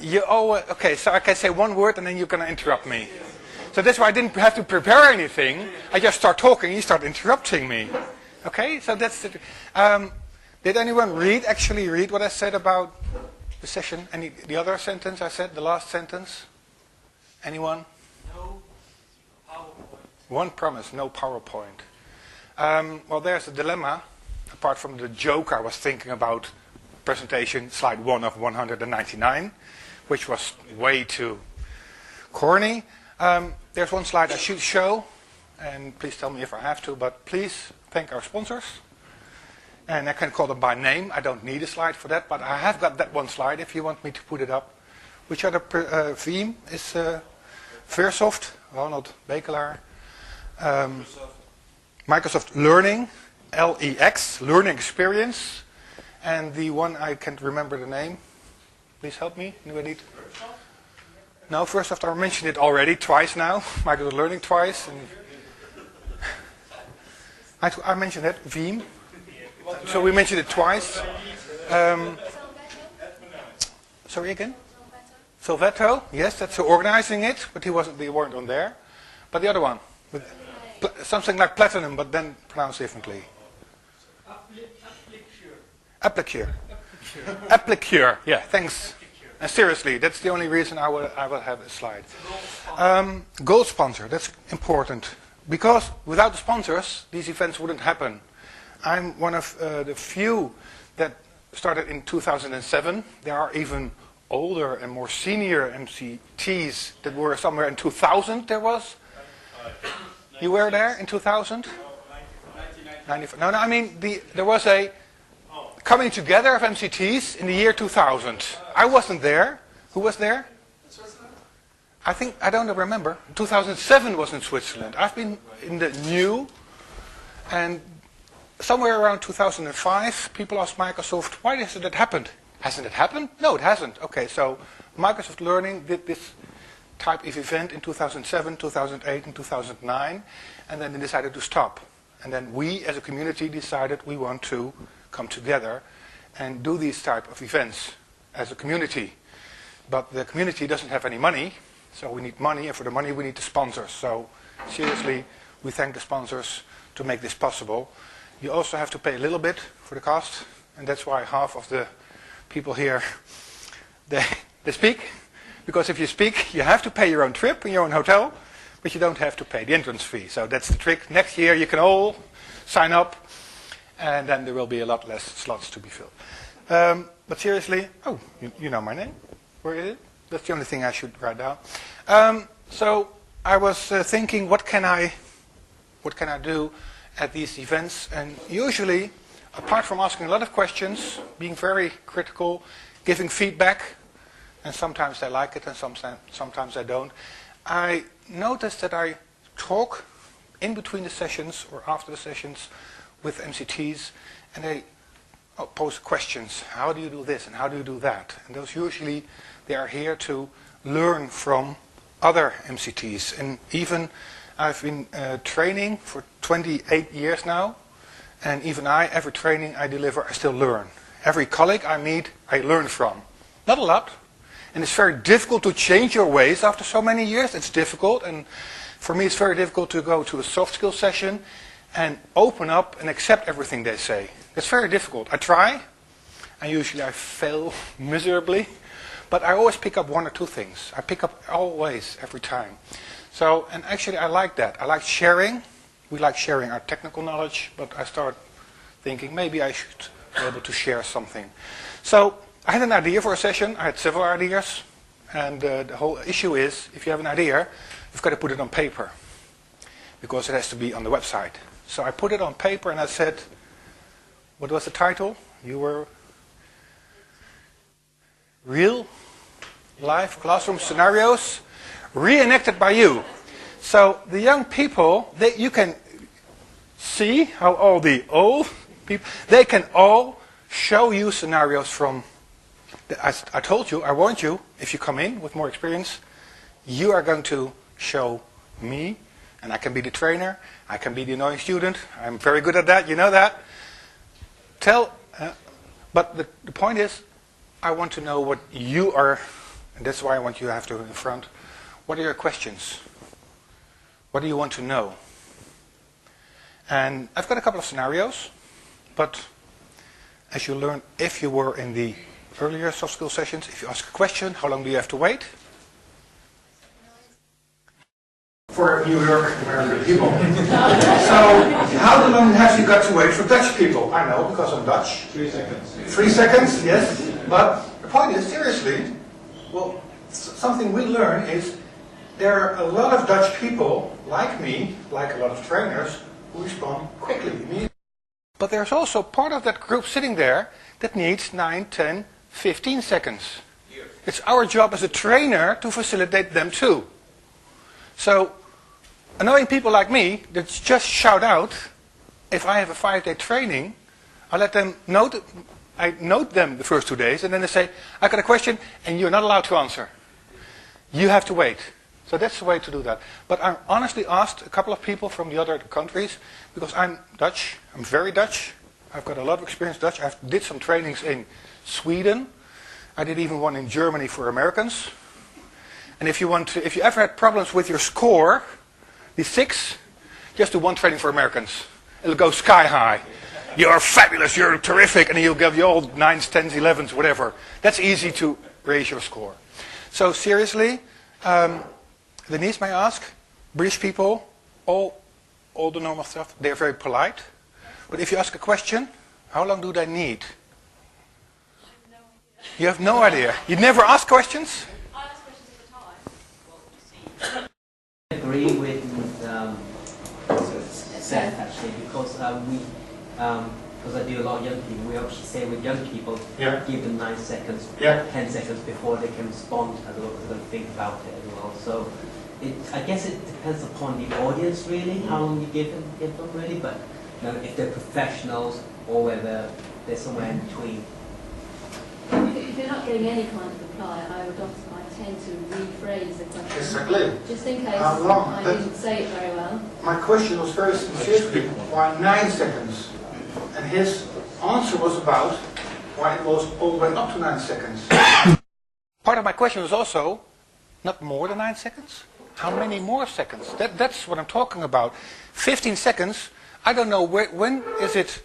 You always, okay, so I can say one word and then you're going to interrupt me. So that's why I didn't have to prepare anything. I just start talking, you start interrupting me. Okay, so that's it. Did anyone actually read what I said about the session? The other sentence I said, the last sentence? Anyone? No PowerPoint. One promise, no PowerPoint. Well, there's a dilemma, apart from the joke I was thinking about, presentation, slide 1 of 199, which was way too corny. There's one slide I should show, and please tell me if I have to, but please thank our sponsors. And I can call them by name. I don't need a slide for that, but I have got that one slide if you want me to put it up. Which other theme is Versoft, Ronald Bekelaar. Microsoft Learning, LEX, Learning Experience. And the one I can't remember the name. Please help me. Do I need? No, Versoft, I mentioned it already twice now. Microsoft Learning twice. And I mentioned it, Veeam. So we mentioned it twice. Sorry again? Salvetto, yes, that's organizing it, but they weren't on there. But the other one, with something like Platinum, but then pronounced differently. Applicure. Applicure, yeah, thanks. And seriously, that's the only reason I will have a slide. Gold sponsor, that's important. Because without the sponsors, these events wouldn't happen. I'm one of the few that started in 2007. There are even older and more senior MCTs that were somewhere in 2000 there was. You were there in 2000? 1995. No, I mean, there was a coming together of MCTs in the year 2000. I wasn't there. Who was there? I don't remember. 2007 was in Switzerland. I've been in the new, and somewhere around 2005, people asked Microsoft, why hasn't it happened? Hasn't it happened? No, it hasn't. Okay, so Microsoft Learning did this type of event in 2007, 2008, and 2009, and then they decided to stop. And then we, as a community, decided we want to come together and do these type of events as a community. But the community doesn't have any money, so we need money, and for the money we need the sponsors. So seriously, we thank the sponsors to make this possible. You also have to pay a little bit for the cost, and that's why half of the people here, they speak. Because if you speak, you have to pay your own trip and your own hotel, but you don't have to pay the entrance fee. So that's the trick. Next year you can all sign up, and then there will be a lot less slots to be filled. But seriously, you know my name. Where is it? That's the only thing I should write down. So I was thinking, what can I do at these events? And usually, apart from asking a lot of questions, being very critical, giving feedback, and sometimes they like it and sometimes they don't, I noticed that I talk in between the sessions or after the sessions with MCTs, and they pose questions. How do you do this and how do you do that? And those usually, they are here to learn from other MCTs. And even I've been training for 28 years now, and even every training I deliver, I still learn. Every colleague I meet, I learn from. Not a lot. And it's very difficult to change your ways after so many years. It's difficult, and for me it's very difficult to go to a soft skill session and open up and accept everything they say. It's very difficult. I try, and usually I fail miserably, but I always pick up one or two things. I pick up always, every time. So, and actually I like that. I like sharing. We like sharing our technical knowledge, but I start thinking maybe I should be able to share something. So, I had an idea for a session. I had several ideas, and the whole issue is, if you have an idea, you've got to put it on paper, because it has to be on the website. So I put it on paper and I said, what was the title? You were real life classroom scenarios reenacted by you. So the young people, you can see how all the old people, they can all show you scenarios from, I told you, I warned you, if you come in with more experience, you are going to show me, and I can be the trainer, I can be the annoying student, I'm very good at that, you know that. But the point is, I want to know what you are and that's why I want you to have to in front. What are your questions? What do you want to know? And I've got a couple of scenarios, but as you learned, if you were in the earlier soft skill sessions, if you ask a question, how long do you have to wait? For New York American people. So, how long have you got to wait for Dutch people? I know, because I'm Dutch. 3 seconds. 3 seconds, yes. But the point is, seriously, well, something we learn is there are a lot of Dutch people, like me, like a lot of trainers, who respond quickly, immediately. But there's also part of that group sitting there that needs 9, 10, 15 seconds. It's our job as a trainer to facilitate them too. So, annoying people like me that just shout out, if I have a 5-day training, I let them note, I note them the first 2 days, and then they say, I got a question, and you're not allowed to answer. You have to wait. So that's the way to do that. But I honestly asked a couple of people from the other countries, because I'm Dutch, I'm very Dutch, I've got a lot of experience in Dutch, I did some trainings in Sweden, I did even one in Germany for Americans. And if you ever had problems with your score, the 6, just do one training for Americans. It'll go sky high. You're fabulous, you're terrific, and you'll give you all 9s, 10s, 11s, whatever. That's easy to raise your score. So seriously, Denise, may I ask, British people, all the normal stuff, they're very polite. But if you ask a question, how long do they need? You have no idea. You never ask questions? I ask questions all the time. I agree with Seth actually, because because I do a lot of young people, we actually say with young people, Yeah. give them 9 seconds, Yeah. 10 seconds before they can respond, as well as they think about it as well. So I guess it depends upon the audience really, how long you give them really, but you know, if they're professionals or whether they're somewhere in between. If you're not getting any kind of reply, I tend to rephrase the question. Exactly. Just in case How long? I didn't say it very well. My question was very sincere. Why 9 seconds? And his answer was about why it was all the way up to 9 seconds. Part of my question was also, not more than 9 seconds? How many more seconds? That's what I'm talking about. 15 seconds, I don't know, when is it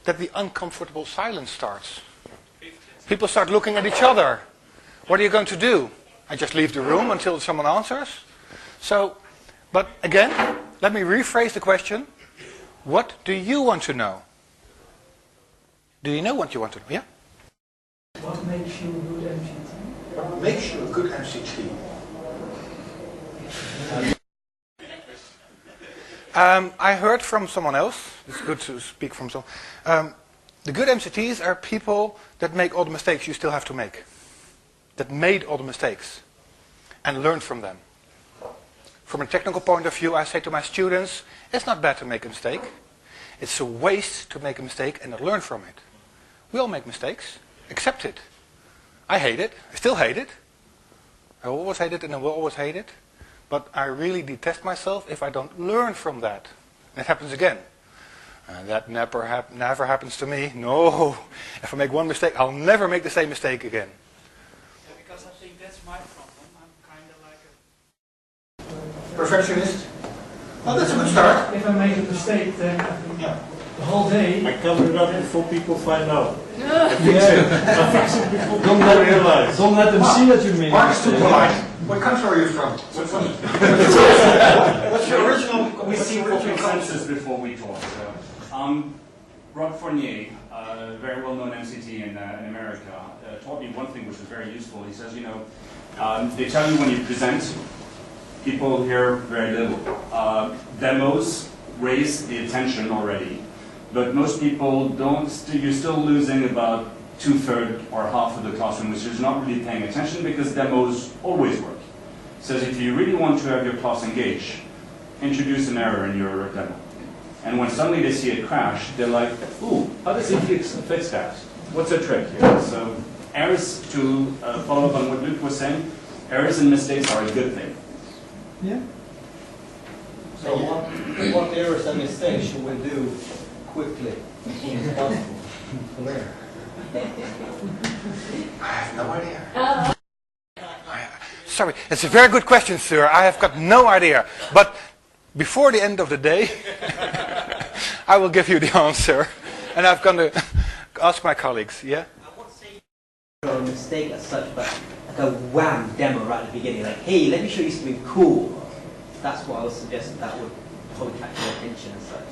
that the uncomfortable silence starts? People start looking at each other. What are you going to do? I just leave the room until someone answers? So, but again, let me rephrase the question. What do you want to know? Do you know what you want to know? Yeah? What makes you a good MCT? What makes you a good MCT? I heard from someone else, it's good to speak from someone, the good MCTs are people that make all the mistakes you still have to make. That made all the mistakes and learned from them. From a technical point of view, I say to my students, it's not bad to make a mistake. It's a waste to make a mistake and not learn from it. We all make mistakes. Accept it. I hate it. I still hate it. I always hate it and I will always hate it. But I really detest myself if I don't learn from that. And it happens again. That never happens to me. No. If I make one mistake, I'll never make the same mistake again. Yeah, because I think that's my problem. I'm kind of like a Perfectionist? Well, that's a good start. If I make a mistake, then I think the whole day. I cover it up before people find out. Yeah. I fix it before people realize. Don't let them see that you made a Mark is too mistake. polite. What country are you from? What's your original? We see consensus before we talk. Rob Fournier, very well-known MCT in America, taught me one thing which was very useful. He says, you know, they tell you when you present, people hear very little. Demos raise the attention already, but most people don't. You're still losing about 2/3 or half of the classroom, which is not really paying attention because demos always work. Says if you really want to have your class engage, introduce an error in your demo. And when suddenly they see it crash, they're like, ooh, how does he fix that? What's the trick here? So errors, to follow up on what Luc was saying, errors and mistakes are a good thing. Yeah. So what errors and mistakes should we do quickly as soon as possible? I have no idea. Sorry, it's a very good question, sir. I have got no idea. But before the end of the day, I will give you the answer. And I'm going to ask my colleagues, yeah? I won't say a mistake as such, but like a wham demo right at the beginning, like, hey, let me show you something cool. That's what I would suggest that would probably catch your attention as such.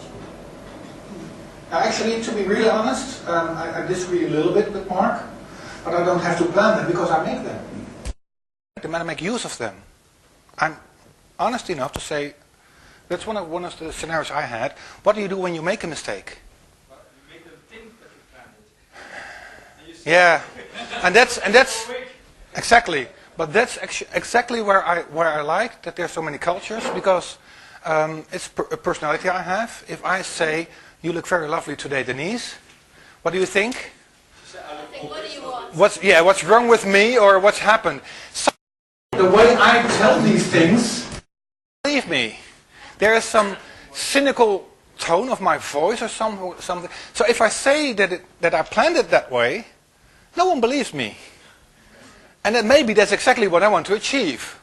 Actually, to be really honest, I disagree a little bit with Mark, but I don't have to plan them because I make them. I make use of them. I'm honest enough to say that's one of the scenarios I had. What do you do when you make a mistake? Well, you make them think that you planned it. And you Yeah, and that's exactly. But that's exactly where I like that there's so many cultures, because it's a personality I have. If I say, "You look very lovely today, Denise," what do you think? I think, what do you want? What's wrong with me, or what's happened? So, the way I tell these things, believe me, there is some cynical tone of my voice or something. So if I say that I planned it that way, no one believes me. And then maybe that's exactly what I want to achieve.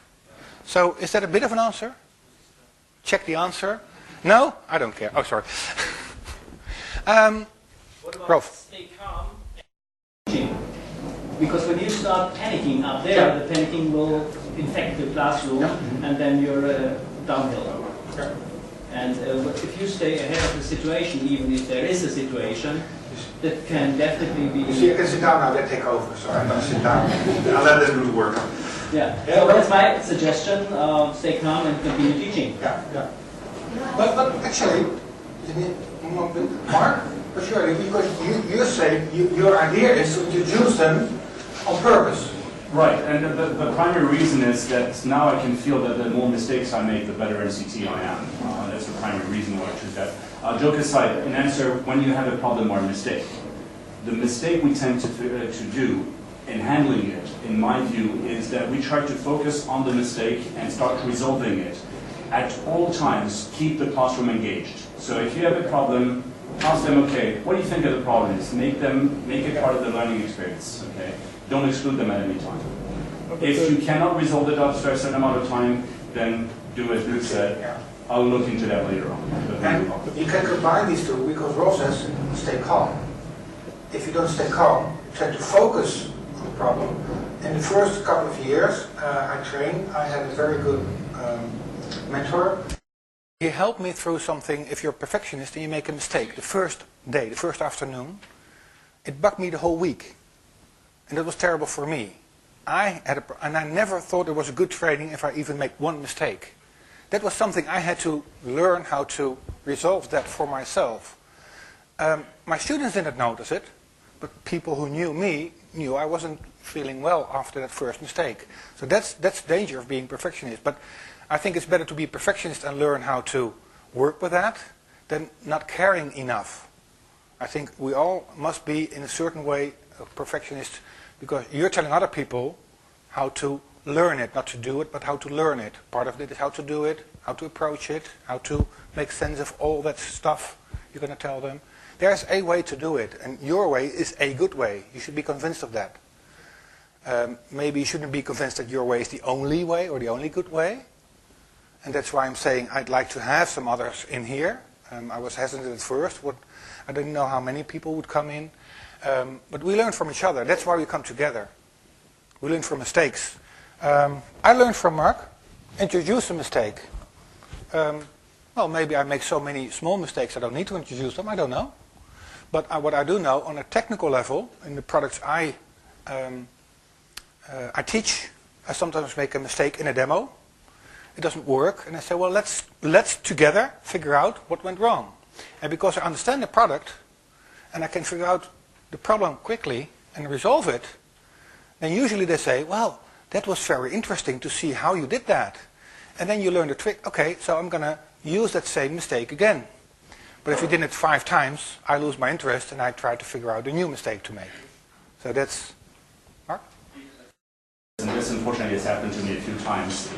So is that a bit of an answer? Check the answer. No? I don't care. Oh, sorry. What about Rolf. stay calm? Because when you start panicking up there, the panicking will infect the classroom, and then you're downhill. And if you stay ahead of the situation, even if there is a situation, that can definitely be... You can sit down now, they take over, so I'm going to sit down. I'll let them do the work. Yeah, so that's my suggestion, stay calm and continue teaching. Yeah. But actually, Mark, for sure, because you say your idea is to introduce them on purpose. Right, and the primary reason is that now I can feel that the more mistakes I make, the better MCT I am. That's the primary reason why I choose that. Joke aside, in answer, when you have a problem or a mistake, the mistake we tend to do in handling it, in my view, is that we try to focus on the mistake and start resolving it. At all times, keep the classroom engaged. So if you have a problem, ask them, okay, what do you think of the problem is? Make it part of the learning experience, okay? Don't exclude them at any time. If you cannot resolve it after a certain amount of time, then do as Luc said. I'll look into that later on. And you can combine these two, because Rolf says, stay calm. If you don't stay calm, you tend to focus on the problem. In the first couple of years I trained, I had a very good mentor. He helped me through something. If you're a perfectionist and you make a mistake, the first day, the first afternoon, it bugged me the whole week. And that was terrible for me. And I never thought it was a good training if I even make one mistake. That was something I had to learn how to resolve that for myself. My students didn't notice it, but people who knew me knew I wasn't feeling well after that first mistake. So that's the danger of being perfectionist. But I think it's better to be a perfectionist and learn how to work with that than not caring enough. I think we all must be, in a certain way, a perfectionist, because you're telling other people how to learn it, not to do it, but how to learn it. Part of it is how to do it, how to approach it, how to make sense of all that stuff you're going to tell them. There's a way to do it, and your way is a good way. You should be convinced of that. Maybe you shouldn't be convinced that your way is the only way or the only good way. And that's why I'm saying I'd like to have some others in here. I was hesitant at first. I didn't know how many people would come in. But we learn from each other. That's why we come together. We learn from mistakes. I learned from Mark. Introduce a mistake. Well, maybe I make so many small mistakes I don't need to introduce them. I don't know. But what I do know, on a technical level, in the products I teach, I sometimes make a mistake in a demo. It doesn't work, and I say, well, let's together figure out what went wrong. And because I understand the product, and I can figure out the problem quickly and resolve it, then usually they say, well, that was very interesting to see how you did that. And then you learn the trick. Okay, so I'm going to use that same mistake again. But if you did it 5 times, I lose my interest, and I try to figure out a new mistake to make. So that's... Mark? And this unfortunately has happened to me a few times,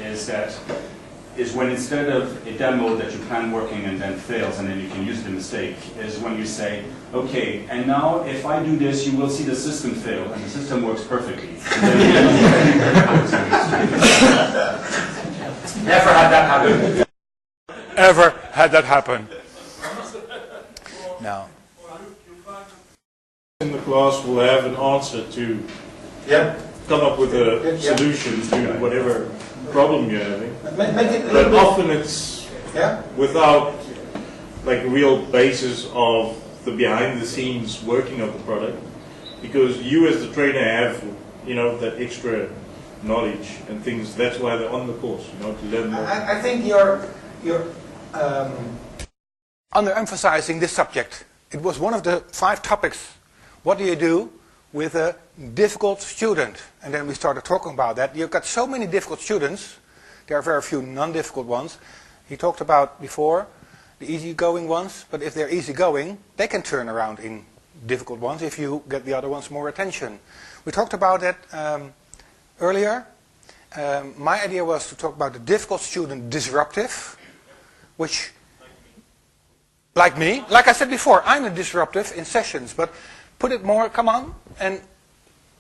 is when instead of a demo that you plan working and then fails and then you can use the mistake, is when you say, okay, and now if I do this, you will see the system fail, and the system works perfectly. And then had that happen. Ever had that happen? No. In the class will have an answer to come up with a solution to whatever problem you're having. But often it's without like real basis of the behind the scenes working of the product, because you as the trainer have, you know, that extra knowledge and things. That's why they're on the course, you know, to learn more. I think you're underemphasizing this subject. It was one of the 5 topics. What do you do with a difficult student? And then we started talking about that. You've got so many difficult students. There are very few non-difficult ones. He talked about before the easygoing ones, but if they're easygoing, they can turn around in difficult ones if you get the other ones more attention. We talked about that earlier. My idea was to talk about the difficult student disruptive, which, like me, like I said before, I'm a disruptive in sessions, but put it more, come on, and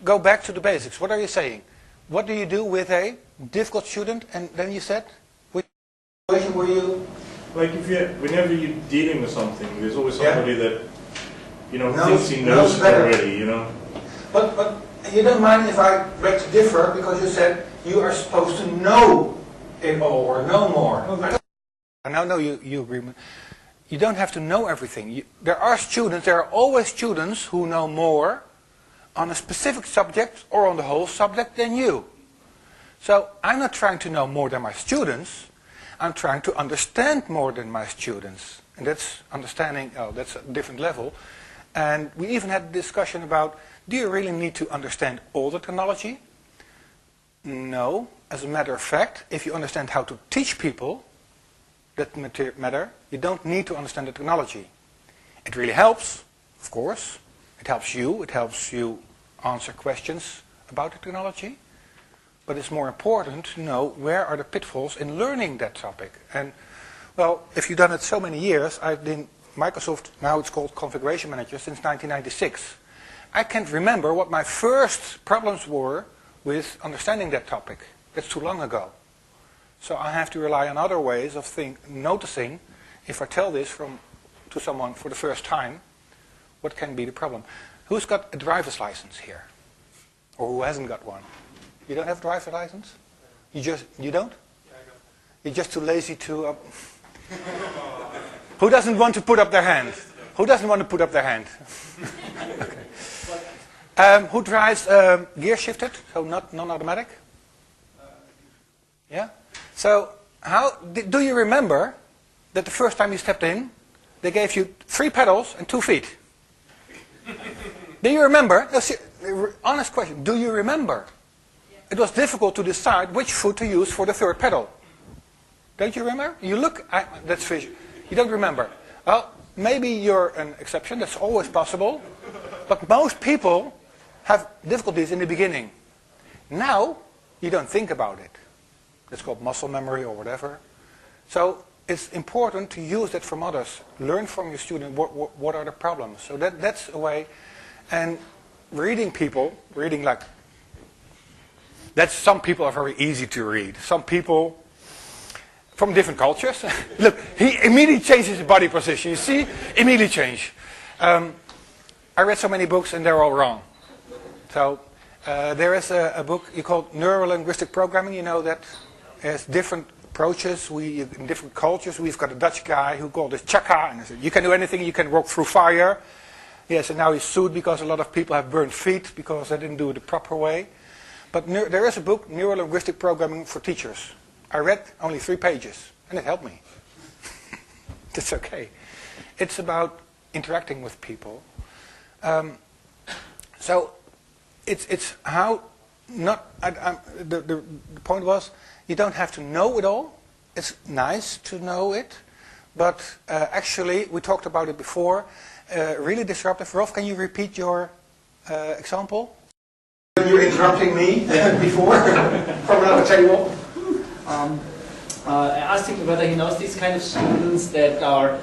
go back to the basics. What are you saying? What do you do with a difficult student? And then you said, which situation were you? Like whenever you're dealing with something, there's always somebody that, you know, thinks he knows already, you know. But you don't mind if I beg to differ, because you said you are supposed to know it all or know more. I now know you agree. You don't have to know everything. There are always students who know more on a specific subject or on the whole subject than you. So I'm not trying to know more than my students. I'm trying to understand more than my students. And that's understanding, that's a different level. And we even had a discussion about, do you really need to understand all the technology? No. As a matter of fact, if you understand how to teach people that matter, you don't need to understand the technology. It really helps, of course. It helps you answer questions about the technology. But it's more important to know where are the pitfalls in learning that topic. And, well, if you've done it so many years, I've been Microsoft, now it's called Configuration Manager, since 1996. I can't remember what my first problems were with understanding that topic. That's too long ago. So I have to rely on other ways of noticing, if I tell this to someone for the first time, what can be the problem. Who's got a driver's license here? Or who hasn't got one? You don't have a driver's license? You don't? Yeah, I got You're just too lazy to... Who doesn't want to put up their hand? Who doesn't want to put up their hand? Okay. Who drives gear shifted, so not non-automatic? Yeah? So, do you remember that the first time you stepped in, they gave you 3 pedals and 2 feet? Do you remember? No, honest question. Do you remember? It was difficult to decide which foot to use for the 3rd pedal. Don't you remember? You look, that's visual. You don't remember. Well, maybe you're an exception. That's always possible. But most people have difficulties in the beginning. Now, you don't think about it. It's called muscle memory or whatever. So it's important to use that from others. Learn from your student what are the problems. So that's a way. And reading like, some people are very easy to read. Some people from different cultures. Look, he immediately changes his body position. You see? Immediately change. I read so many books and they're all wrong. So there is a book you call Neuro-Linguistic Programming. You know that has different approaches. In different cultures. We've got a Dutch guy who called it Chaka. And he said, you can do anything. You can walk through fire. Yes, and now he's sued because a lot of people have burned feet because they didn't do it the proper way. But there is a book, Neuro-Linguistic Programming for Teachers. I read only 3 pages, and it helped me. It's okay. It's about interacting with people. So it's how not. The point was, you don't have to know it all. It's nice to know it, but actually we talked about it before. Really disruptive. Rolf, can you repeat your example? You were interrupting me before from another table. I asked him whether he knows these kind of students that are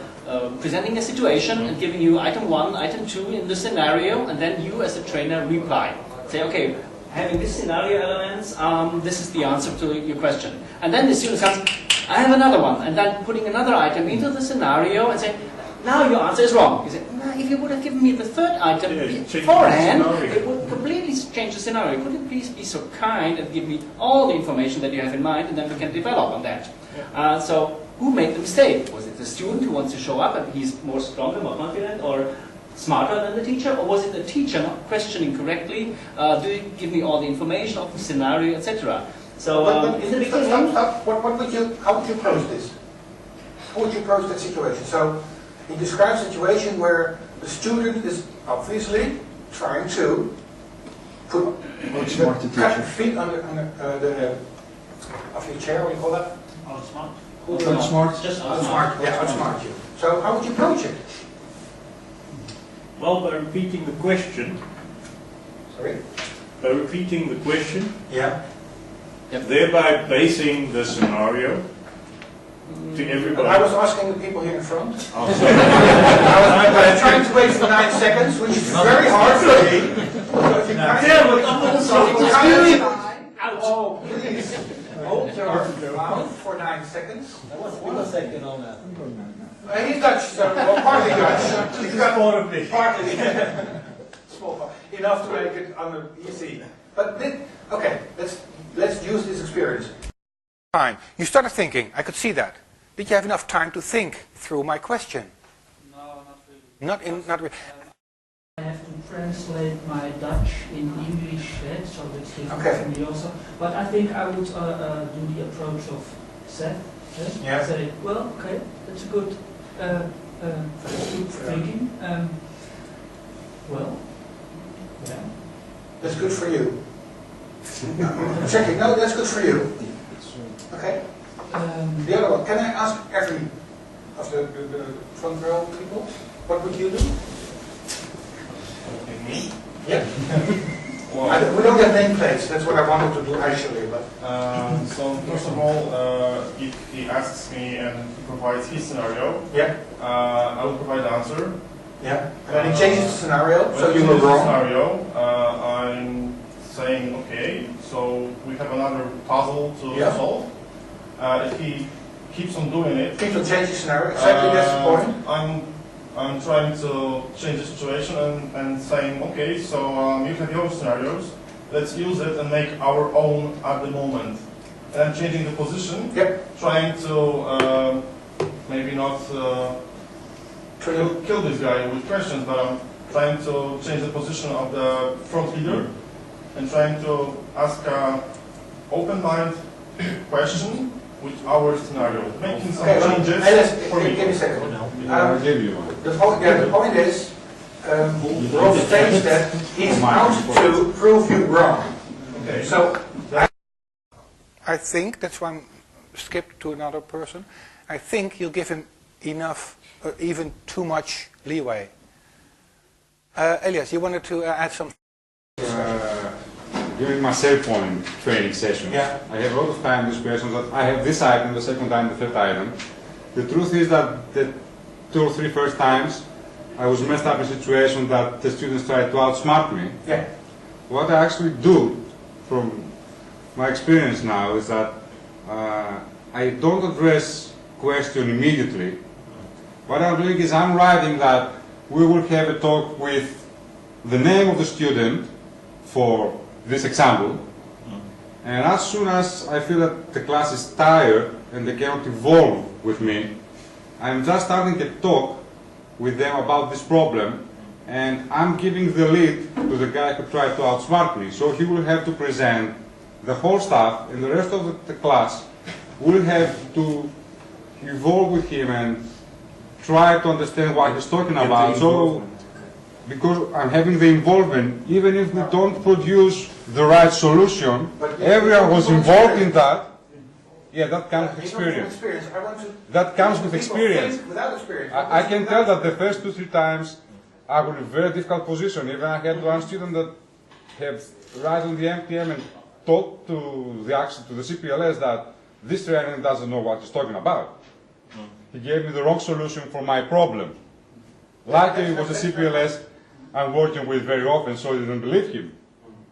presenting a situation and giving you item 1, item 2 in the scenario, and then you as a trainer reply. Say, okay, having this scenario elements, this is the answer to your question. And then the student comes, I have another one, and then putting another item into the scenario and saying, now your answer is wrong. You say, nah, if you would have given me the third item beforehand, it would completely change the scenario. Could you please be so kind and give me all the information that you have in mind, and then we can develop on that. So who made the mistake? Was it the student who wants to show up and he's more stronger, more confident, or smarter than the teacher? Or was it the teacher not questioning correctly? Do you give me all the information of the scenario, etc.? So in the beginning, how would you approach this? How would you approach that situation? So he describes a situation where the student is obviously trying to put the feet on the of your chair. What do you call that? Outsmart. Outsmart. Just outsmart. Yeah, outsmart you. So how would you approach it? Well, by repeating the question. Sorry? By repeating the question. Yeah. Thereby basing the scenario to everybody. I was asking the people here in front. Oh, I was trying to wait for 9 seconds, which is very hard for me. Oh, please. Hold your mouth for 9 seconds. What's millisecond on that? He's Dutch, so well, partly Dutch. He's got partly small part. Enough to make it easy. But okay, let's use this experience. Time. You started thinking. I could see that. Did you have enough time to think through my question? No, not really. Not really. I have to translate my Dutch in English, so that's different for me also. But I think I would do the approach of Seth. Yeah. Say, well, okay, that's a good thinking. Well, yeah. That's good for you. Checking. No, that's good for you. Okay. The other one. Can I ask every of the front row people? What would you do? Me? Yeah. We don't get nameplates. That's what I wanted to do actually. But so first of all, if he asks me and he provides his scenario, yeah, I will provide the answer. Yeah. When he changes the scenario, when so he you were changes the wrong. scenario, I'm saying okay. So we have another puzzle to solve. If he keeps on doing it, keeps on changing scenario. Exactly. That's the point. I'm trying to change the situation and saying, okay, so you have your scenarios, let's use it and make our own at the moment. And I'm changing the position, trying to maybe not kill this guy with questions, but I'm trying to change the position of the front leader and trying to ask an open-mind question with our scenario, making some changes for me. Give me a second. I'll give you one. The point is, Rob states that he's out to prove you wrong. Okay. So, I think, that's why I'm skipped to another person, I think you'll give him enough, even too much leeway. Elias, you wanted to add something? During my cell phone training sessions, I have a lot of time discussions that I have this item, the second time, the third item. The truth is that the 2 or 3 first times I was messed up in a situation that the students tried to outsmart me. Yeah. What I actually do from my experience now is that I don't address question immediately. What I'm doing is I'm writing that we will have a talk with the name of the student for this example, and as soon as I feel that the class is tired and they cannot evolve with me, I'm just starting a talk with them about this problem, and I'm giving the lead to the guy who tried to outsmart me. So he will have to present the whole stuff, and the rest of the class will have to evolve with him and try to understand what he's talking about. So, because I'm having the involvement, even if we don't produce the right solution, everyone was involved in that. Yeah, that comes with experience. That comes with experience. I can tell that the first 2 or 3 times I was in a very difficult position. Even I had one student that had right on the MTM and talked to the CPLS that this trainer doesn't know what he's talking about. He gave me the wrong solution for my problem. Luckily, it was a CPLS I'm working with very often, so I didn't believe him.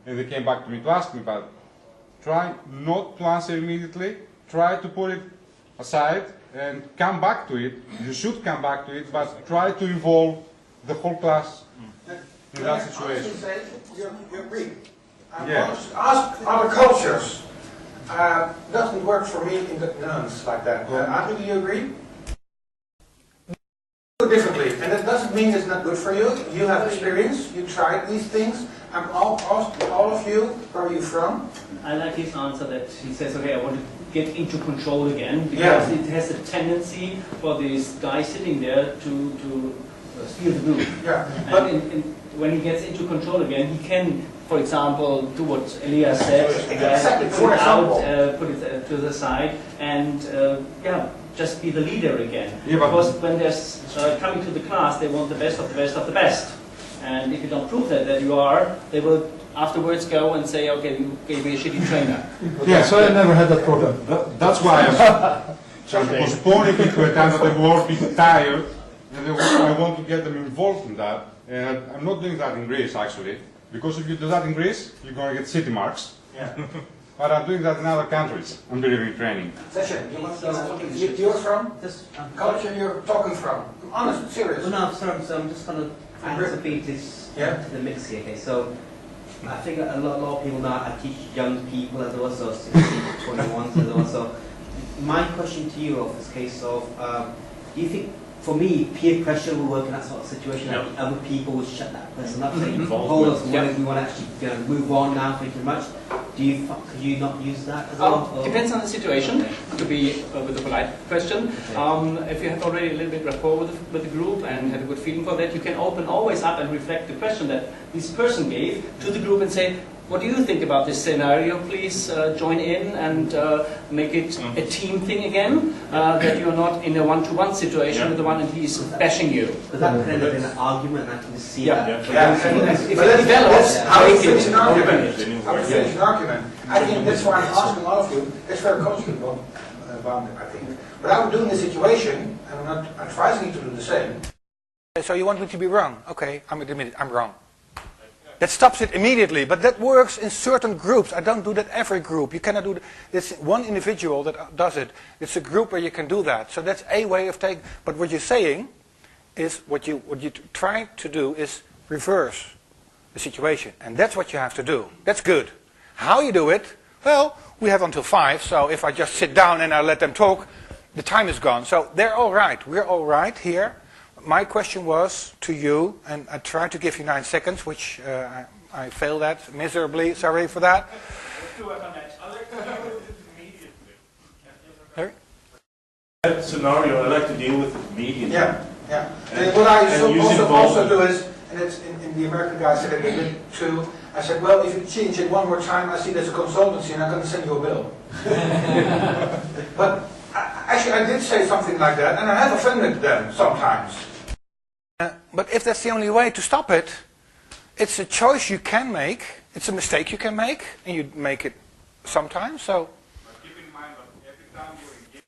And they came back to me to ask me, but try not to answer immediately. Try to put it aside and come back to it. You should come back to it, but try to involve the whole class in that situation. You agree. Ask other cultures. Doesn't work for me in the Netherlands like that. Do you agree? Do it differently, and that doesn't mean it's not good for you. You have experience. You tried these things. I'm asking all of you, where are you from? I like his answer that he says, okay, I want to get into control again, because it has a tendency for this guy sitting there to steal the group. Yeah. And when he gets into control again, he can, for example, do what Elias said, put it to the side, and just be the leader again. Because when they're coming to the class, they want the best of the best of the best. And if you don't prove that you are, they will afterwards go and say, okay, you gave me a shitty trainer. Yeah, so I never had that problem. That's why I'm postponing it to a time that they will all be tired, and I want to get them involved in that. And I'm not doing that in Greece, actually, because if you do that in Greece, you're going to get city marks. Yeah. But I'm doing that in other countries. I'm delivering training. Session, you're from? This culture you're talking from? I'm honest, serious. Well, no, sorry, so I'm just going to add a bit to the mix here. Okay, so I think a lot of people know I teach young people as well, so 16 to 21s as well. So my question to you, of this case of, do you think, for me, peer pressure will work in that sort of situation? Like other people will shut that person up, say, hold us, we want to actually move on now, thank you very much. Could you not use that as well? Depends on the situation, to be with a polite question. If you have already a little bit rapport with the group and have a good feeling for that, you can open always up and reflect the question that this person gave to the group and say, what do you think about this scenario? Please join in and make it a team thing again, that you're not in a one-to-one situation with the one and he's bashing you. But that could end up in an argument, I can see that. If it develops, how do you finish an argument? How do you finish an argument? I think that's why I'm asking all of you. It's very constructive about it, I think. But I'm doing the situation, and I'm not advising you to do the same. So you want me to be wrong? Okay, I'm admitted, I'm wrong. That stops it immediately, but that works in certain groups. I don't do that every group. You cannot do that. It's one individual that does it. It's a group where you can do that. So that's a way of taking. But what you're saying is what you try to do is reverse the situation, and that's what you have to do. That's good. How you do it? Well, we have until 5. So if I just sit down and I let them talk, the time is gone. So they're all right. We're all right here. My question was to you, and I tried to give you 9 seconds, which I failed at miserably. Sorry for that. That scenario, I like to deal with it immediately. Yeah. And what I also do is, and it's in the American guy said it a bit too, I said, well, if you change it one more time, I see there's a consultancy and I'm going to send you a bill. But actually, I did say something like that, and I have offended them sometimes. But if that's the only way to stop it, it's a choice you can make. It's a mistake you can make, and you make it sometimes. So. But keep in mind that every time you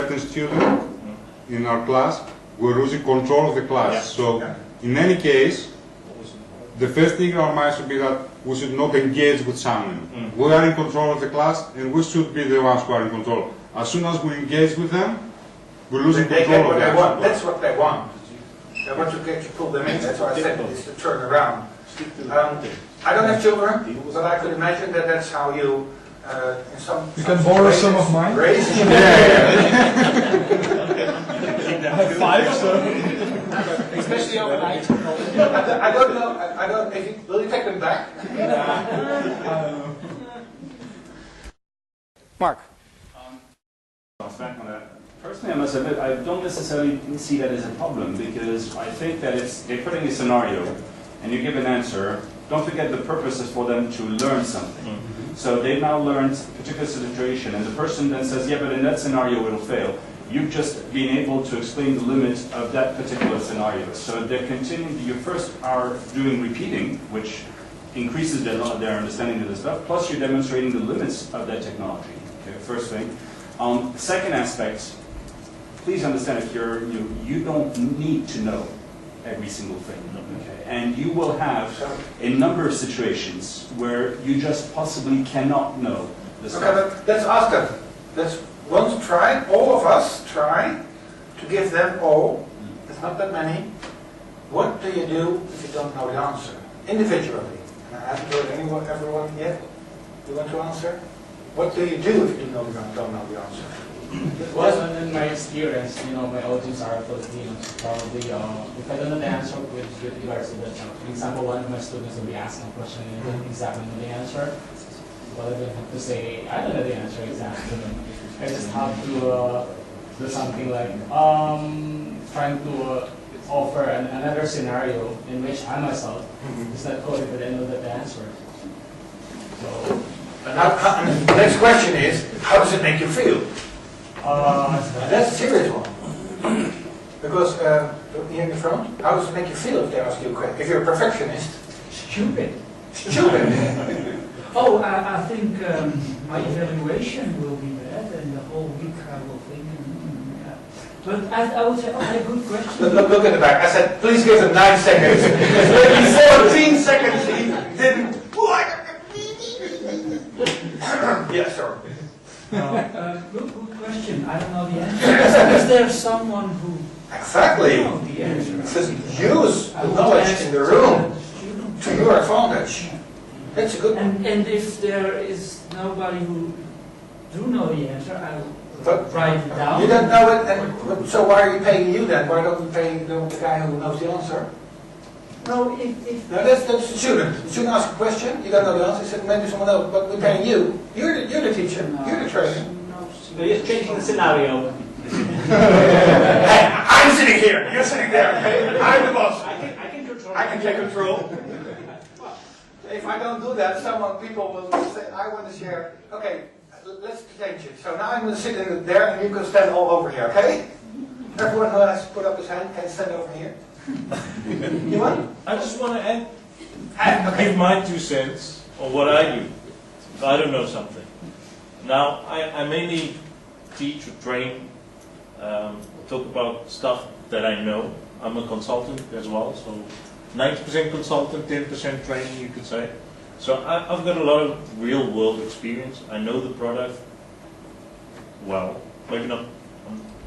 engage a student in our class, we're losing control of the class. Yeah. So, in any case, the first thing in our minds should be that we should not engage with someone. We are in control of the class, and we should be the ones who are in control. As soon as we engage with them, we're losing control of them. That's what they want. They want to pull them in. That's why I said it's to turn around. I don't have children, but I could imagine that that's how you, in some. You can borrow some of mine. Raise. I have 5, so. Especially overnight. I don't know. I don't. Will you take them back? Mark. Back on that. Personally, I must admit, I don't necessarily see that as a problem, because I think that they're putting a scenario, and you give an answer. Don't forget the purpose is for them to learn something. So they've now learned a particular situation, and the person then says, yeah, but in that scenario it'll fail. You've just been able to explain the limits of that particular scenario. So they're continuing, you first are doing repeating, which increases their understanding of the stuff, plus you're demonstrating the limits of that technology. Okay, first thing. Second aspect, please understand if you don't need to know every single thing. Okay? And you will have a number of situations where you just possibly cannot know the stuff. Okay, let's ask them. let's once try, all of us try to give them all, it's not that many, what do you do if you don't know the answer? Individually. And I haven't heard everyone yet. You want to answer? What do you do if you don't know the answer? Well, in my experience, my audience are Filipinos. Probably, if I don't know the answer with regards to that, for example, one of my students will be asking a question and I don't exactly know the answer. Well, I don't have to say, I don't know the answer exactly. I just have to do something like trying to offer another scenario in which I myself is not coded, but I know that the answer. So, the next question is, how does it make you feel? That's a serious one. Because here in the front, how does it make you feel if they ask you a question? If you're a perfectionist? Stupid. Stupid. Oh, I think my evaluation will be bad, and the whole week I will think. Yeah. But I would say, okay, good question. Look at the back. I said, please give him 9 seconds. Maybe 14 seconds. He didn't. Yes, sir. Good question. I don't know the answer. Is there someone who exactly knows the answer? Just use the knowledge in the room to your advantage. That's a good one. And if there is nobody who do know the answer, I will write it down. You don't know it, and so why are you paying you then? Why don't you pay the guy who knows the answer? No, no, that's the student. The student asks a question, you don't know the answer, he said maybe someone else, but we're paying you. You're the teacher, you're the trainer. So you're changing the scenario. Hey, I'm sitting here, you're sitting there, okay? I'm the boss. I can control. I can take control. If I don't do that, people will say, I want to share. Okay, let's change it. So now I'm going to sit in there and you can stand all over here, okay? Everyone who has put up his hand can stand over here. You want? I just want to give my 2 cents on what I do. If I don't know something. Now, I mainly teach or train, talk about stuff that I know. I'm a consultant as well, so 90% consultant, 10% training, you could say. So I've got a lot of real world experience. I know the product well. Maybe not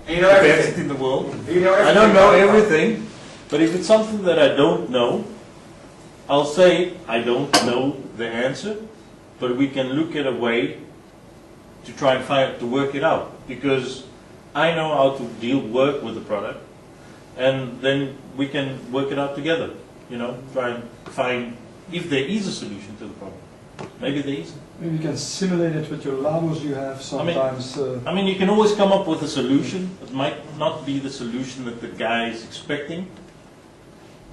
the best in the world. I don't know everything. But if it's something that I don't know, I'll say I don't know the answer, but we can look at a way to try and to work it out. Because I know how to work with the product, and then we can work it out together. Try and find if there is a solution to the problem. Maybe there isn't. Maybe you can simulate it with your labels you have sometimes. I mean, you can always come up with a solution. It might not be the solution that the guy is expecting.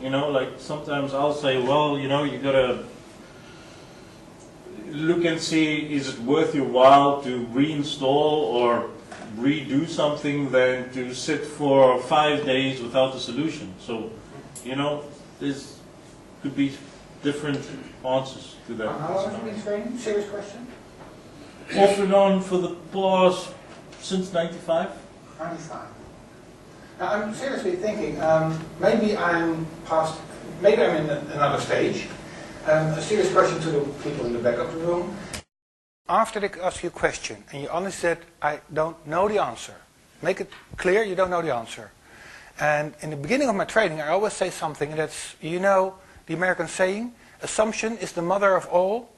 Like sometimes I'll say, well, you gotta look and see, is it worth your while to reinstall or redo something than to sit for 5 days without a solution? So, there's could be different answers to that. How long have you been training? Serious question? Off and on for the past, since 95. 95. Now, I'm seriously thinking, maybe I'm in another stage. A serious question to the people in the back of the room. After they ask you a question, and you honestly said, I don't know the answer. Make it clear you don't know the answer. And in the beginning of my training, I always say something that's, the American saying, assumption is the mother of all.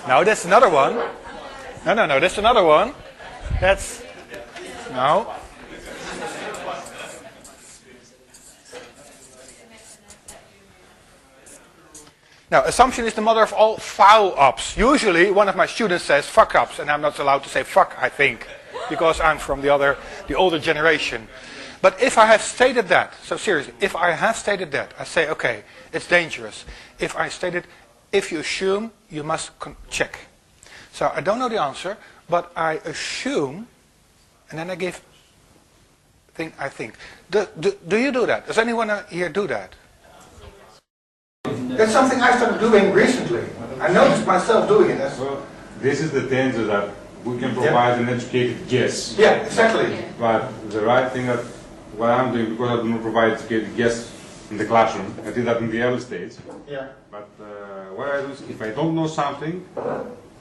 No, that's another one. No, that's another one. No. Now, assumption is the mother of all foul-ups. Usually, one of my students says fuck-ups, and I'm not allowed to say fuck, I think, because I'm from the older generation. But if I have stated that, so seriously, if I have stated that, I say, okay, it's dangerous. If I stated, if you assume, you must check. So I don't know the answer, but I assume, and then I give I think. Do you do that? Does anyone here do that? That's something I started doing recently. I noticed myself doing it. Well, this is the danger that we can provide an educated guess. Yeah, exactly. But the right thing that what I'm doing, because I do not provide educated guess in the classroom. I did that in the early stage. Yeah. But what I do is, if I don't know something,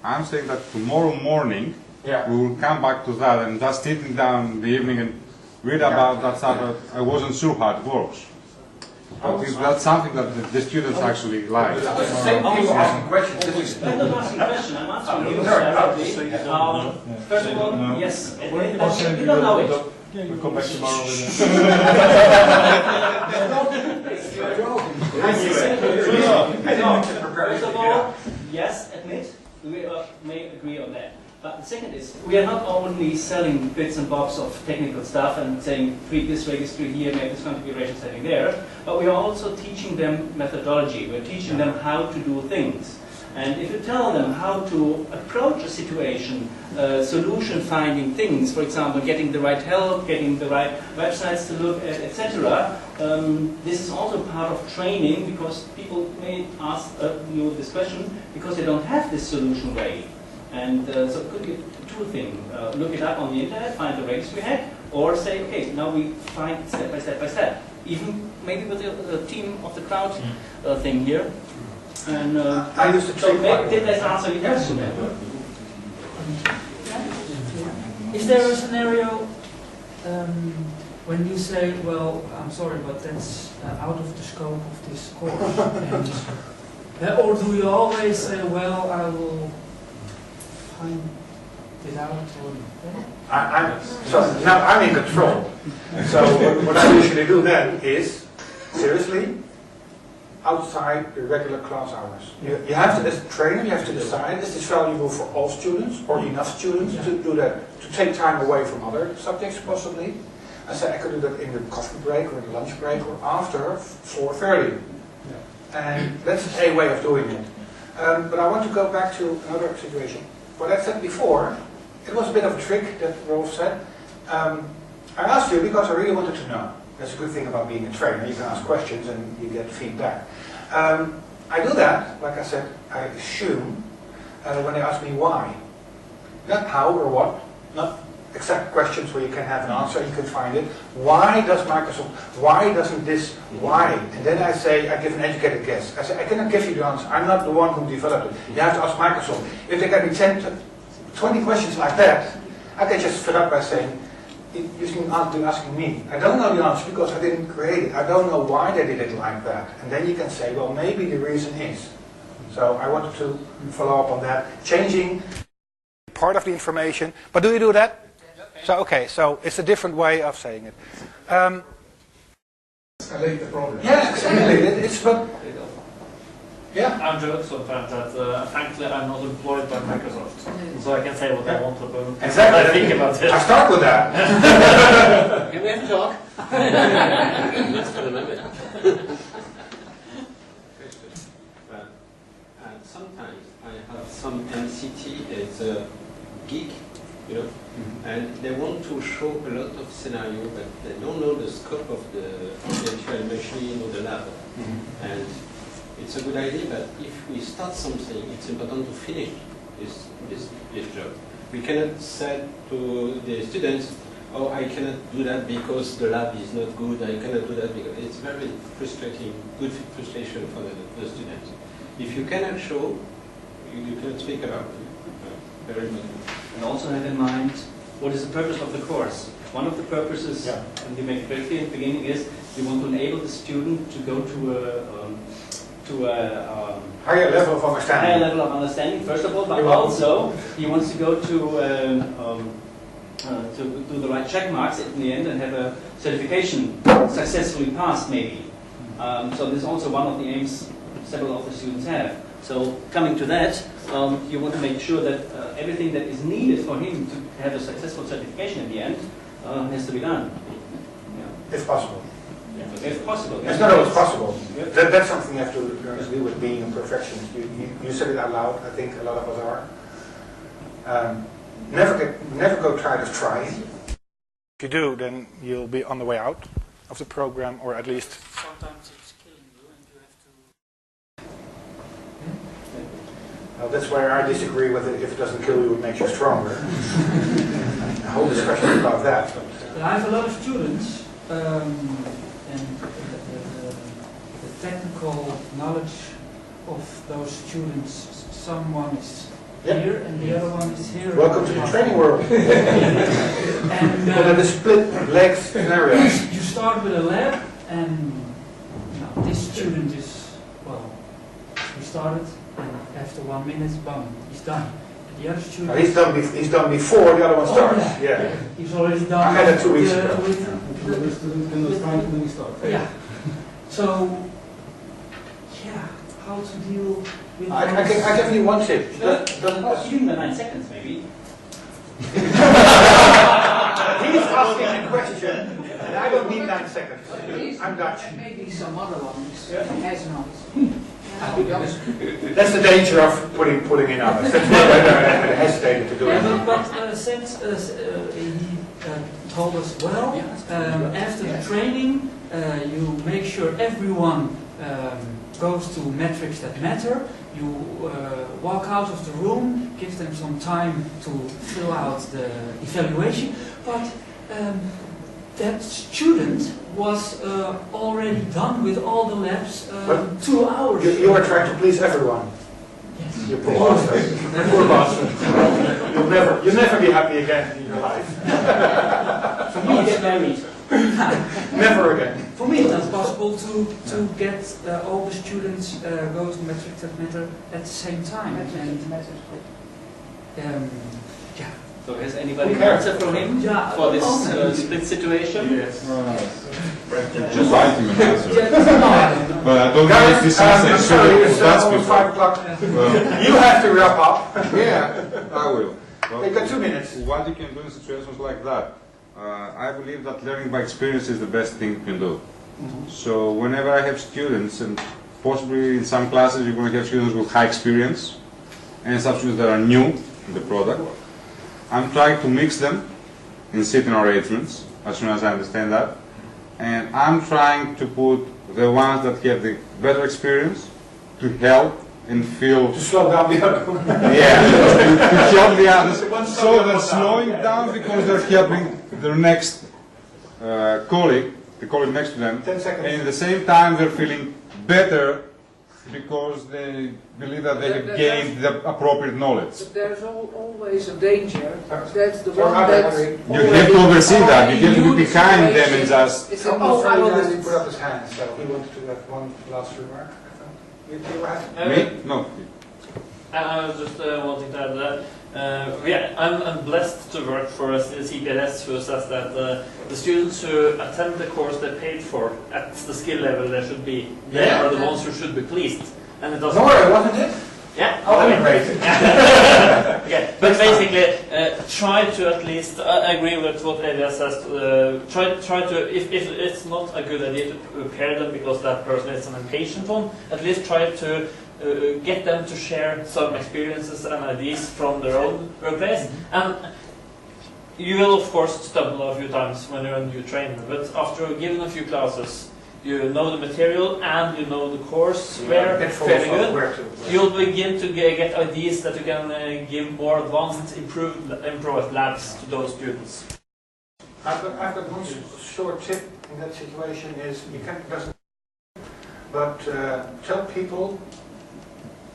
I'm saying that tomorrow morning we will come back to that, and just sitting down in the evening and read about that stuff that I wasn't sure how it works. But if that's something that the students actually like. People asking questions. I'm not asking questions, I'm asking you directly. First of all, yes, you don't know it. We'll come back tomorrow with First of all, yes, admit, we may agree on that. But the second is, we are not only selling bits and bobs of technical stuff and saying, tweak this registry here, make this configuration setting there, but we are also teaching them methodology. We're teaching them how to do things. And if you tell them how to approach a situation, solution finding things, for example, getting the right help, getting the right websites to look at, etc., this is also part of training, because people may ask you this question because they don't have this solution ready. And so it could be two things. Look it up on the internet, find the registry hack, or say, okay, now we find step by step by step. Even maybe with the team of the cloud thing here. And I used to did that answer your question? Is there a scenario when you say, well, I'm sorry, but that's out of the scope of this course? And, or do you always say, well, I will find it out? So now I'm in control. So what I usually do then is, seriously, outside the regular class hours. You have to, as a trainer, you have to decide, is this valuable for all students or enough students to do that, to take time away from other subjects possibly. I said I could do that in the coffee break or in the lunch break or after 4:30. And that's a way of doing it. But I want to go back to another situation. What I said before, it was a bit of a trick that Rolf said. I asked you because I really wanted to know. That's a good thing about being a trainer. You can ask questions and you get feedback. I do that, like I said, I assume, when they ask me why. Not how or what, not exact questions where you can have an answer, you can find it. Why does Microsoft, why doesn't this, why? And then I say, I give an educated guess. I say, I cannot give you the answer. I'm not the one who developed it. You have to ask Microsoft. If they get me 10, 20 questions like that, I can just fill up by saying, you shouldn't be asking me. I don't know the answer because I didn't create it. I don't know why they did it like that. And then you can say, well, maybe the reason is. So I wanted to follow up on that. Changing part of the information. But do you do that? So, okay, so it's a different way of saying it. Escalate the problem. Yeah, exactly. It's but. Yeah. I'm just so that thankfully I'm not employed by Microsoft, so I can say what I want to do. Exactly. I think about it. I start with that. Can we have a talk? Let's put a limit. Sometimes I have some MCT that's a geek, you know, and they want to show a lot of scenario, but they don't know the scope of the virtual machine or the lab. And it's a good idea, but if we start something, it's important to finish this job. We cannot say to the students, oh, I cannot do that because the lab is not good, I cannot do that because it's very frustrating, good frustration for the students. If you cannot show, you cannot speak about it. Very good. And also have in mind, what is the purpose of the course? One of the purposes, and you make it very clear at the beginning, is you want to enable the student to go to a higher level of understanding. Higher level of understanding, first of all, but also he wants to go to do the right check marks in the end and have a certification successfully passed, maybe. So this is also one of the aims several of the students have. So coming to that, you want to make sure that everything that is needed for him to have a successful certification in the end has to be done. Yeah. If possible. If possible. It's not always possible. That's something you have to learn to do with being a perfectionist. You said it out loud. I think a lot of us are. Never go try to try. If you do, then you'll be on the way out of the program, or at least. Sometimes it's killing you, and you have to. Well, that's where I disagree with it. If it doesn't kill you, it makes you stronger. The whole discussion is about that. I have a lot of students. And technical knowledge of those students. Someone is here and the other one is here. Welcome to the training world. And the split leg scenario. You start with a lab, and this student is, well, he started, and after 1 minute, boom, he's done. The other student... He's done before the other one starts. Yeah. He's already done. I had it 2 weeks ago. Yeah. So, yeah, how to deal with... I give you one tip. Even the 9 seconds, maybe. He's asking a question, and I don't need 9 seconds. I'm Dutch. Maybe some other ones has not. That's the danger of putting in others. That's why I hesitated to do it. But since he told us, well, after the training, you make sure everyone goes to metrics that matter. You walk out of the room, give them some time to fill out the evaluation. But that student was already done with all the labs 2 hours. You are trying to please everyone. Yes. You poor bastard. Poor bastard. You'll never be happy again in your life. For me, get married. Never again. For me, it's not possible to get all the students go to metrics that matter at the same time. Yeah. So has anybody an answer from him for this split situation? Yes. Just write him an answer. But I don't know if this answer is it's almost 5 o'clock. You have to wrap up. Yeah, I will. Well, you've got 2 minutes. What you can do in situations like that? I believe that learning by experience is the best thing you can do. So whenever I have students, and possibly in some classes you're going to have students with high experience, and some students that are new in the product, I'm trying to mix them in sitting arrangements as soon as I understand that, and I'm trying to put the ones that have the better experience to help and feel... To slow down the other one. Yeah, to help the others, so they're slowing down because they're helping their next colleague, the colleague next to them, 10 seconds. and at the same time they're feeling better because they believe that they have gained the appropriate knowledge. But there's always a danger that the You one that have to oversee that, you have to be behind them and just... it's I a wanted to put up his hand, so he wanted to have one last remark. Me? No. I was just wanting to add that. Yeah, I'm blessed to work for a CPLS who says that the students who attend the course they paid for at the skill level they should be, they are the ones who should be pleased. And it doesn't. No, wasn't it? Yeah. Oh, great. Yeah, but basically, try to at least. I agree with what Elias says. Try to. If it's not a good idea to prepare them because that person is an impatient one, at least try to get them to share some experiences and ideas from their own workplace. And you will, of course, stumble a few times when you're a new trainer. But after giving a few classes, you know the material and you know the course fairly good. You'll begin to get ideas that you can give more advanced, improved labs to those students. I've got one short tip in that situation is you can't doesn't, but tell people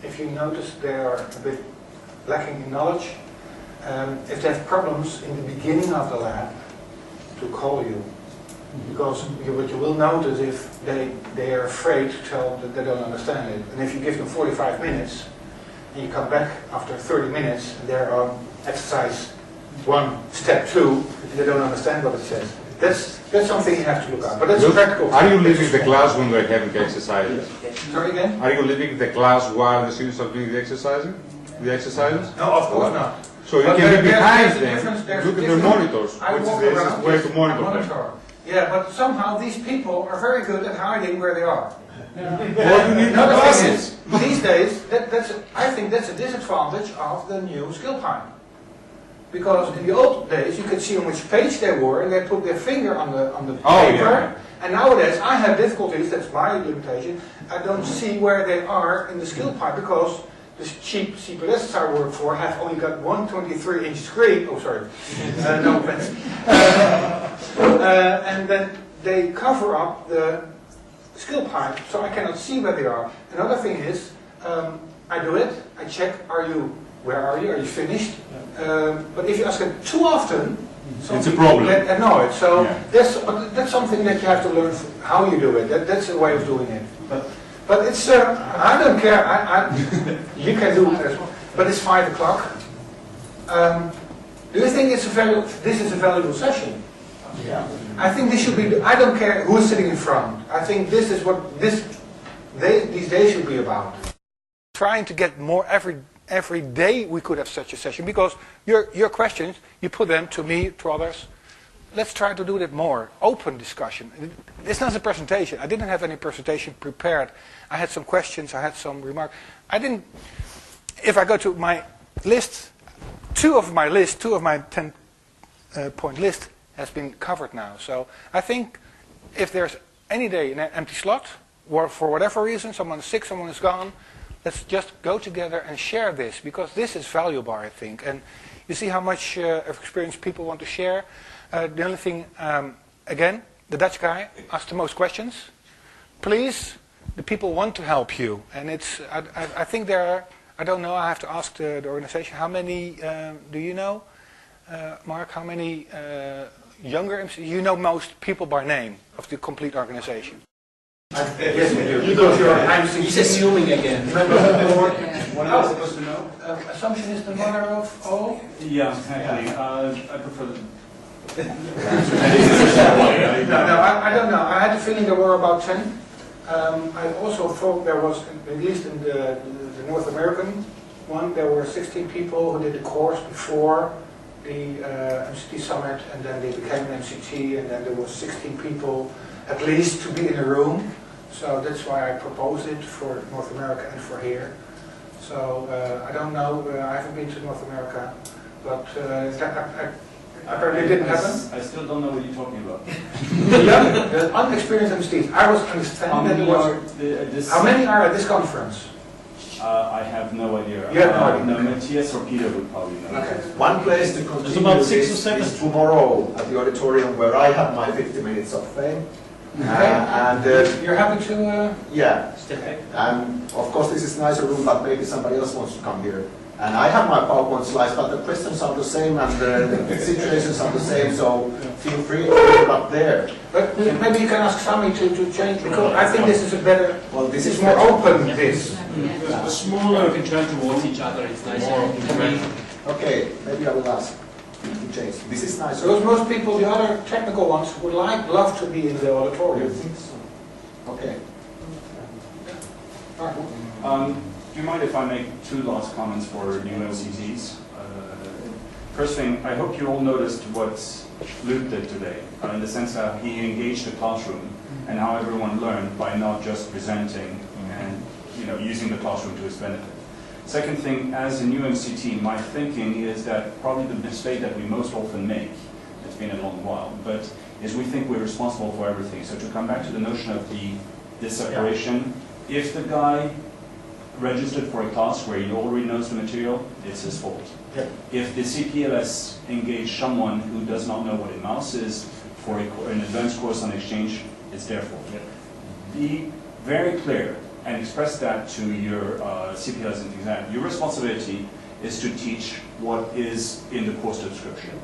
if you notice they are a bit lacking in knowledge, if they have problems in the beginning of the lab, to call you. Because what you will notice if they are afraid to tell that they don't understand it. And if you give them 45 minutes, and you come back after 30 minutes, and they're on exercise 1, step 2, and they don't understand what it says. That's something you have to look at. But that's practical. Are you leaving the class when they're having exercises? Sorry again? Are you leaving the class while the students are doing the exercises? No, of course not. So you can be behind them, look at the monitors, I which walk is around, the way to monitor them. Yeah, but somehow these people are very good at hiding where they are. Well, you need Another thing glasses. is, these days, I think that's a disadvantage of the new skill pipe. Because in the old days, you could see on which page they were, and they put their finger on the paper. And nowadays, I have difficulties, that's my limitation, I don't see where they are in the skill pipe, because the cheap CPLSs I work for have only got 123-inch screen. Oh, sorry. No offense. And then they cover up the skill pipe, so I cannot see where they are. Another thing is, I do it, I check, where are you finished? But if you ask it too often, it's a problem. Get annoyed. So that's something that you have to learn how you do it. That's a way of doing it. But it's, I don't care, you can do it, but it's 5 o'clock. Do you think this is a valuable session? Yeah. I think this should be, I don't care who is sitting in front. I think this is what these days should be about. Trying to get more every day we could have such a session, because your questions, you put them to me, to others. Let's try to do that more. Open discussion. It's not a presentation. I didn't have any presentation prepared. I had some questions, I had some remarks. If I go to my list, two of my 10-point list has been covered now. So I think if there's any day an empty slot, or for whatever reason, someone's sick, someone is gone, let's just go together and share this, because this is valuable, I think. And you see how much of experience people want to share. The only thing, again, the Dutch guy asked the most questions. Please, the people want to help you. And it's, I think there are, I don't know, I have to ask the organization, how many, do you know, Mark, how many younger MCs? You know most people by name of the complete organization. Yes, you do. Because he's assuming again. What am I supposed to know? Assumption is the mother of all? Yeah, exactly. I prefer the... No, I don't know. I had the feeling there were about 10. I also thought there was, at least in the North American one, there were 16 people who did the course before the MCT summit, and then they became an MCT, and then there was 16 people at least to be in a room. So that's why I proposed it for North America and for here. So I don't know, I haven't been to North America, but apparently it didn't happen. I still don't know what you're talking about. Yeah, the unexperienced MCTs. I was understanding that it was... How many are at this conference? I have no idea. You have no idea? No, Matthias or Peter would probably know. Okay. One place to continue about 6 or this 7. is tomorrow at the auditorium where I have my 50 minutes of fame. And you're happy to... Yeah. And of course this is a nicer room, but maybe somebody else wants to come here. And I have my PowerPoint slides, but the questions are the same and the situations are the same, so feel free to put it up there. But maybe you can ask Sami to change, because I think this is a better... Well, this is more open, this. The smaller we can turn towards each other, it's nicer. Okay, maybe I will ask to change. This is nice. Because most people, the other technical ones, would love to be in the auditorium. I think so. Okay. Do you mind if I make two last comments for new MCTs? First thing, I hope you all noticed what Luc did today, in the sense that he engaged the classroom and how everyone learned by not just presenting and using the classroom to his benefit. Second thing, as a new MCT, my thinking is that probably the mistake that we most often make, it's been a long while, but is we think we're responsible for everything. So to come back to the notion of this separation, if the guy registered for a class where he already knows the material, it's his fault. Yep. If the CPLS engaged someone who does not know what a mouse is for an advanced course on exchange, it's their fault. Yep. Be very clear and express that to your CPLS and things like that. Your responsibility is to teach what is in the course description.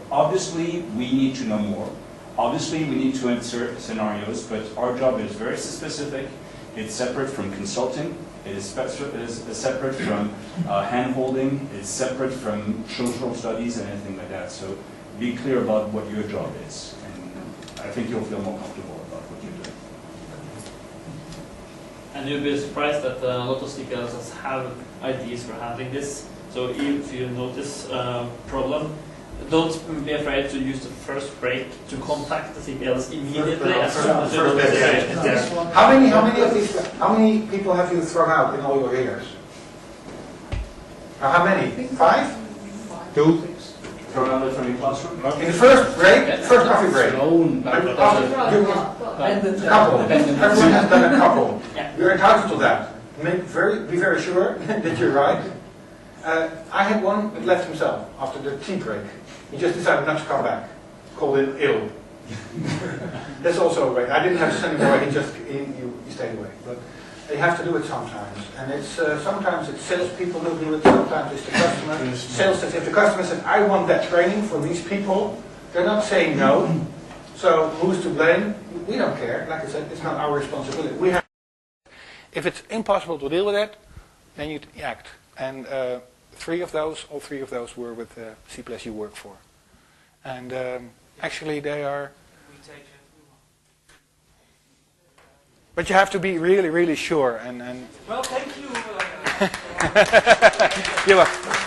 Obviously, we need to know more. Obviously, we need to insert scenarios, but our job is very specific. It's separate from consulting. It is separate from hand-holding. It's separate from social studies and anything like that. So be clear about what your job is. And I think you'll feel more comfortable about what you're doing. And you'll be surprised that a lot of CPLs have ideas for handling this. So if you notice a problem, don't be afraid to use the first break to contact the CPLs immediately as soon as you notice it's there. How many people have you thrown out in all your years? How many? 5? 2? Thrown out from your classroom? In the first break, first coffee break. Couple. Everyone has done a couple. You're entitled to that. Be very sure that you're right. I had one that left himself after the tea break. He just decided not to come back. Called it ill. That's also a way. I didn't have to send him away. He stayed away. But you have to do it sometimes, and it's sometimes it's salespeople who do it. Sometimes it's the customer. Sales says if the customer says I want that training for these people, they're not saying no. So who's to blame? We don't care. Like I said, it's not our responsibility. We have. If it's impossible to deal with it, then you act. And all three of those were with C+ you work for. And actually they are... But you have to be really, really sure. And well, thank you. You're welcome.